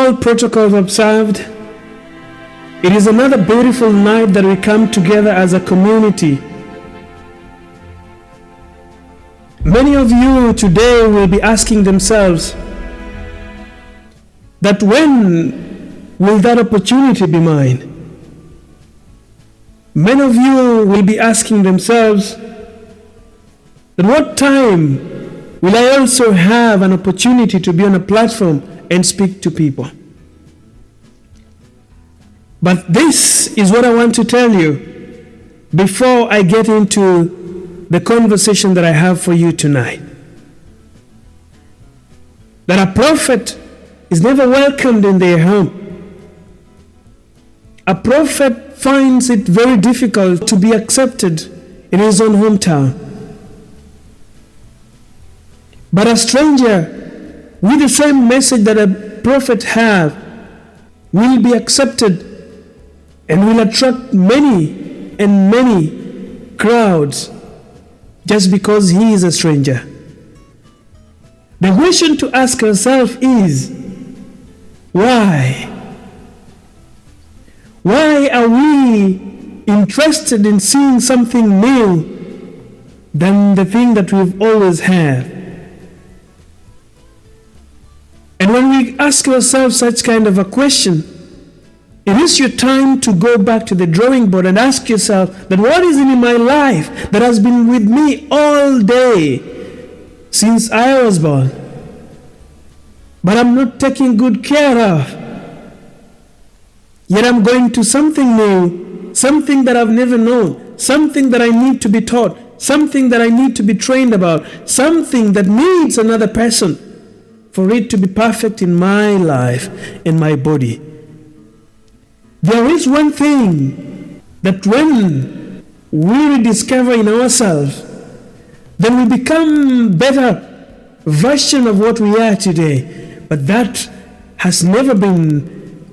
all protocols observed, it is another beautiful night that we come together as a community. Many of you today will be asking themselves that when will that opportunity be mine? Many of you will be asking themselves that what time will I also have an opportunity to be on a platform and speak to people? But this is what I want to tell you before I get into the conversation that I have for you tonight. That a prophet is never welcomed in their home. A prophet finds it very difficult to be accepted in his own hometown. But a stranger with the same message that a prophet have will be accepted and will attract many and many crowds just because he is a stranger. The question to ask ourselves is, why? Why are we interested in seeing something new than the thing that we've always had? And when we ask ourselves such kind of a question, it is your time to go back to the drawing board and ask yourself that what is in my life that has been with me all day since I was born, but I'm not taking good care of. Yet I'm going to something new, something that I've never known, something that I need to be taught, something that I need to be trained about, something that needs another person for it to be perfect in my life and my body. There is one thing that when we rediscover in ourselves, then we become better version of what we are today. But that has never been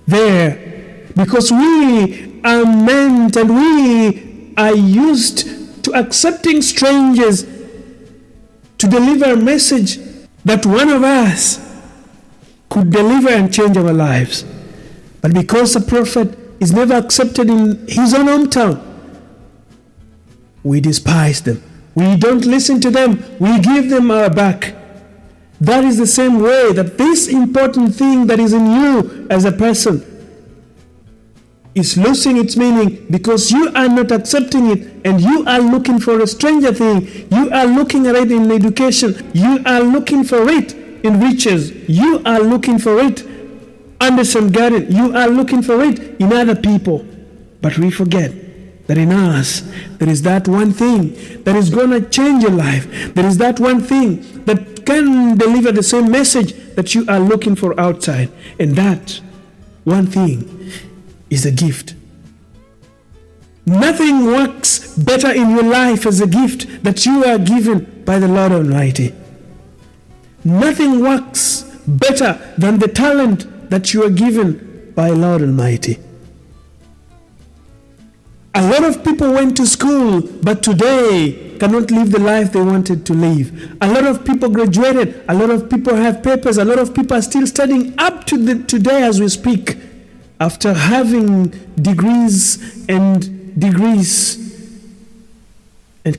there because we are meant and we are used to accepting strangers to deliver a message that one of us could deliver and change our lives. But because a prophet is never accepted in his own hometown, we despise them. We don't listen to them. We give them our back. That is the same way that this important thing that is in you as a person is losing its meaning because you are not accepting it and you are looking for a stranger thing. You are looking at it in education. You are looking for it in riches. You are looking for it under some garden. You are looking for it in other people. But we forget that in us, there is that one thing that is going to change your life. There is that one thing that can deliver the same message that you are looking for outside. And that one thing is a gift. Nothing works better in your life as a gift that you are given by the Lord Almighty. Nothing works better than the talent that you are given by Lord Almighty. A lot of people went to school, but today cannot live the life they wanted to live. A lot of people graduated. A lot of people have papers. A lot of people are still studying up to today as we speak, after having degrees and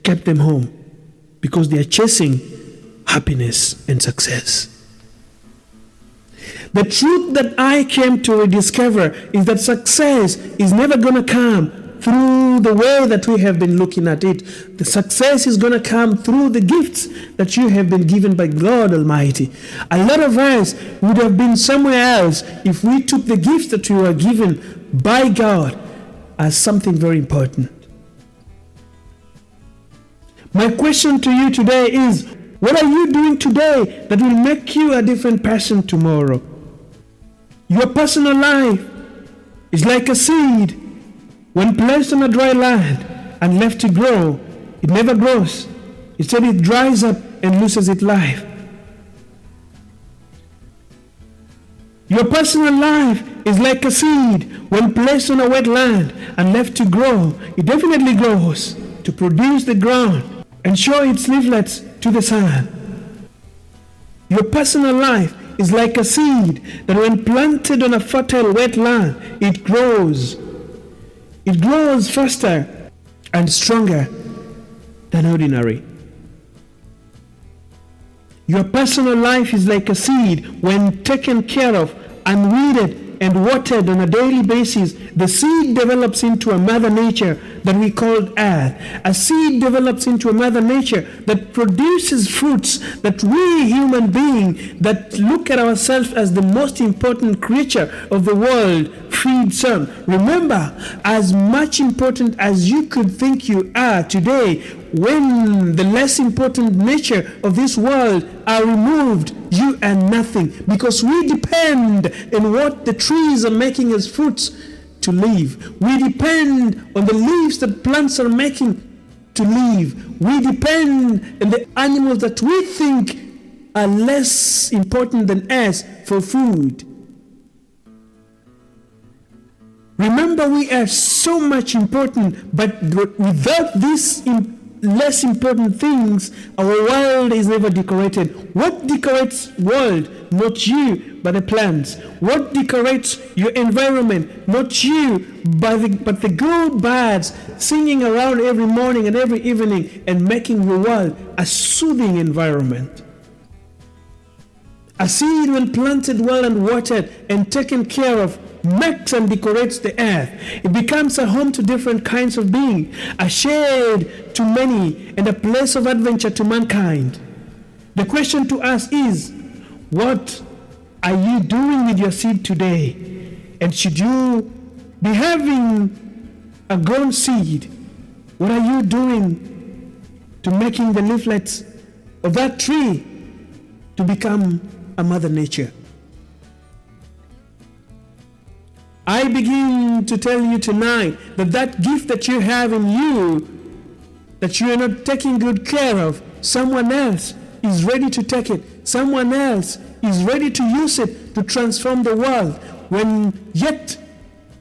kept them home because they are chasing happiness and success. The truth that I came to rediscover is that success is never going to come through the way that we have been looking at it. The success is going to come through the gifts that you have been given by God Almighty. A lot of us would have been somewhere else if we took the gifts that we were given by God as something very important. My question to you today is, what are you doing today that will make you a different person tomorrow? Your personal life is like a seed. When placed on a dry land and left to grow, it never grows. Instead, it dries up and loses its life. Your personal life is like a seed. When placed on a wet land and left to grow, it definitely grows to produce the ground and show its leaflets to the sun. Your personal life is like a seed that when planted on a fertile wet land, it grows. It grows faster and stronger than ordinary. Your personal life is like a seed when taken care of and weeded and watered on a daily basis. The seed develops into a mother nature that we call earth. A seed develops into a mother nature that produces fruits that we human beings that look at ourselves as the most important creature of the world feeds on. Remember, as much important as you could think you are today, when the less important nature of this world are removed, you are nothing, because we depend on what the trees are making as fruits to live. We depend on the leaves that plants are making to live. We depend on the animals that we think are less important than us for food. Remember, we are so much important, but without these less important things, our world is never decorated. What decorates world? Not you, but the plants. What decorates your environment? Not you, but the good birds singing around every morning and every evening and making your world a soothing environment. A seed, when planted well and watered and taken care of, makes and decorates the earth. It becomes a home to different kinds of beings, a shade to many, and a place of adventure to mankind. The question to us is, what are you doing with your seed today? And should you be having a grown seed, what are you doing to making the leaflets of that tree to become a mother nature? I begin to tell you tonight that gift that you have in you, that you are not taking good care of, someone else is ready to take it. Someone else is ready to use it to transform the world. When yet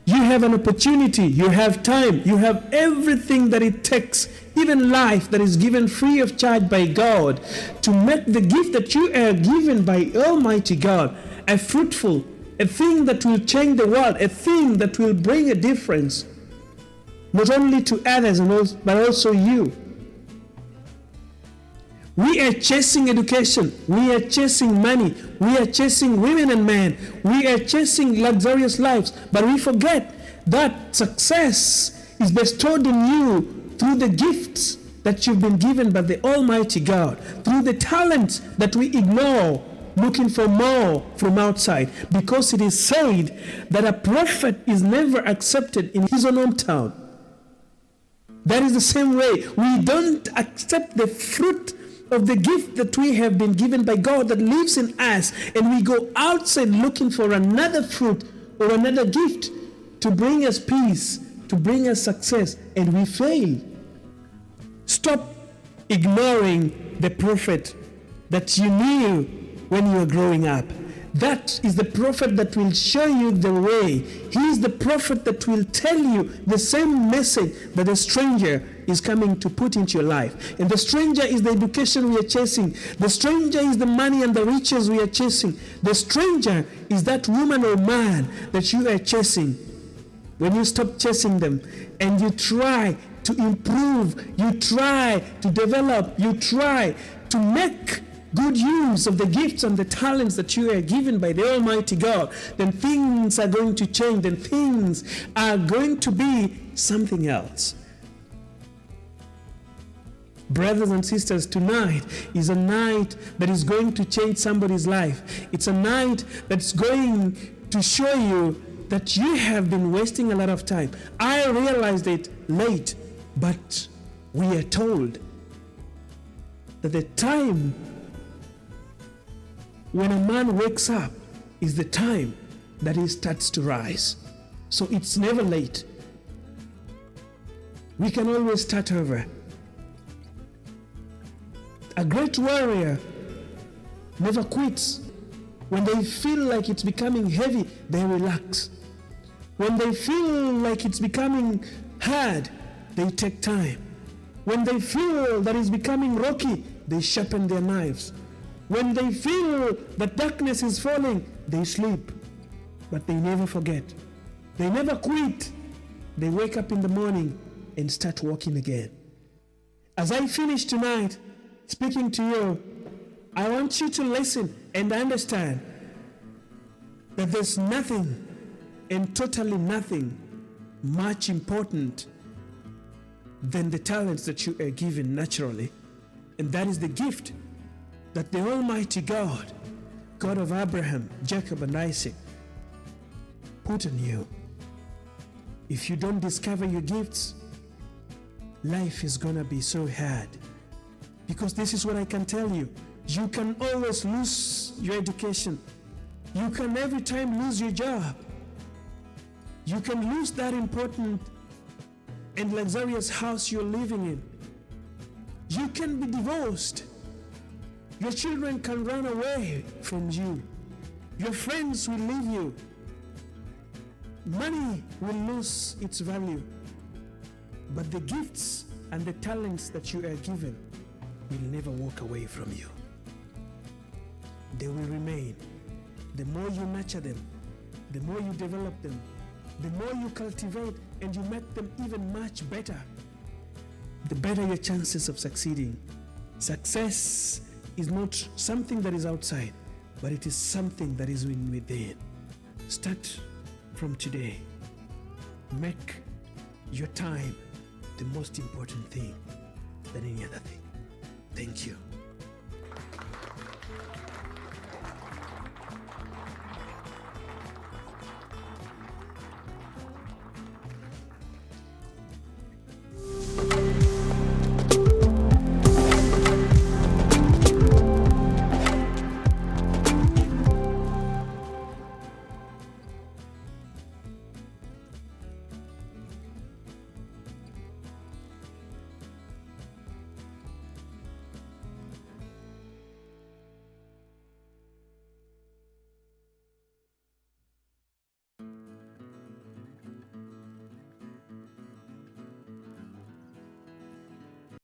you have an opportunity, you have time, you have everything that it takes, even life that is given free of charge by God, to make the gift that you are given by Almighty God a fruitful, a thing that will change the world, a thing that will bring a difference, not only to others but also you. We are chasing education, we are chasing money, we are chasing women and men, we are chasing luxurious lives, but we forget that success is bestowed in you through the gifts that you've been given by the Almighty God, through the talents that we ignore, looking for more from outside, because it is said that a prophet is never accepted in his own hometown. That is the same way. We don't accept the fruit of the gift that we have been given by God that lives in us, and we go outside looking for another fruit or another gift to bring us peace, to bring us success, and we fail. Stop ignoring the prophet that you knew when you were growing up. That is the prophet that will show you the way. He is the prophet that will tell you the same message that a stranger is coming to put into your life. And the stranger is the education we are chasing. The stranger is the money and the riches we are chasing. The stranger is that woman or man that you are chasing. When you stop chasing them and you try to improve, you try to develop, you try to make good use of the gifts and the talents that you are given by the Almighty God, then things are going to change, then things are going to be something else. Brothers and sisters, tonight is a night that is going to change somebody's life. It's a night that's going to show you that you have been wasting a lot of time. I realized it late, but we are told that the time when a man wakes up is the time that he starts to rise. So it's never late. We can always start over. A great warrior never quits. When they feel like it's becoming heavy, they relax. When they feel like it's becoming hard, they take time. When they feel that it's becoming rocky, they sharpen their knives. When they feel that darkness is falling, they sleep. But they never forget. They never quit. They wake up in the morning and start walking again. As I finish tonight speaking to you, I want you to listen and understand that there's nothing and totally nothing much important than the talents that you are given naturally. And that is the gift that the Almighty God, God of Abraham, Jacob, and Isaac, put on you. If you don't discover your gifts, life is gonna be so hard. Because this is what I can tell you. You can always lose your education. You can every time lose your job. You can lose that important and luxurious house you're living in. You can be divorced. Your children can run away from you. Your friends will leave you. Money will lose its value. But the gifts and the talents that you are given will never walk away from you. They will remain. The more you nurture them, the more you develop them, the more you cultivate and you make them even much better, the better your chances of succeeding. Success is not something that is outside, but it is something that is within. Start from today. Make your time the most important thing than any other thing. Thank you.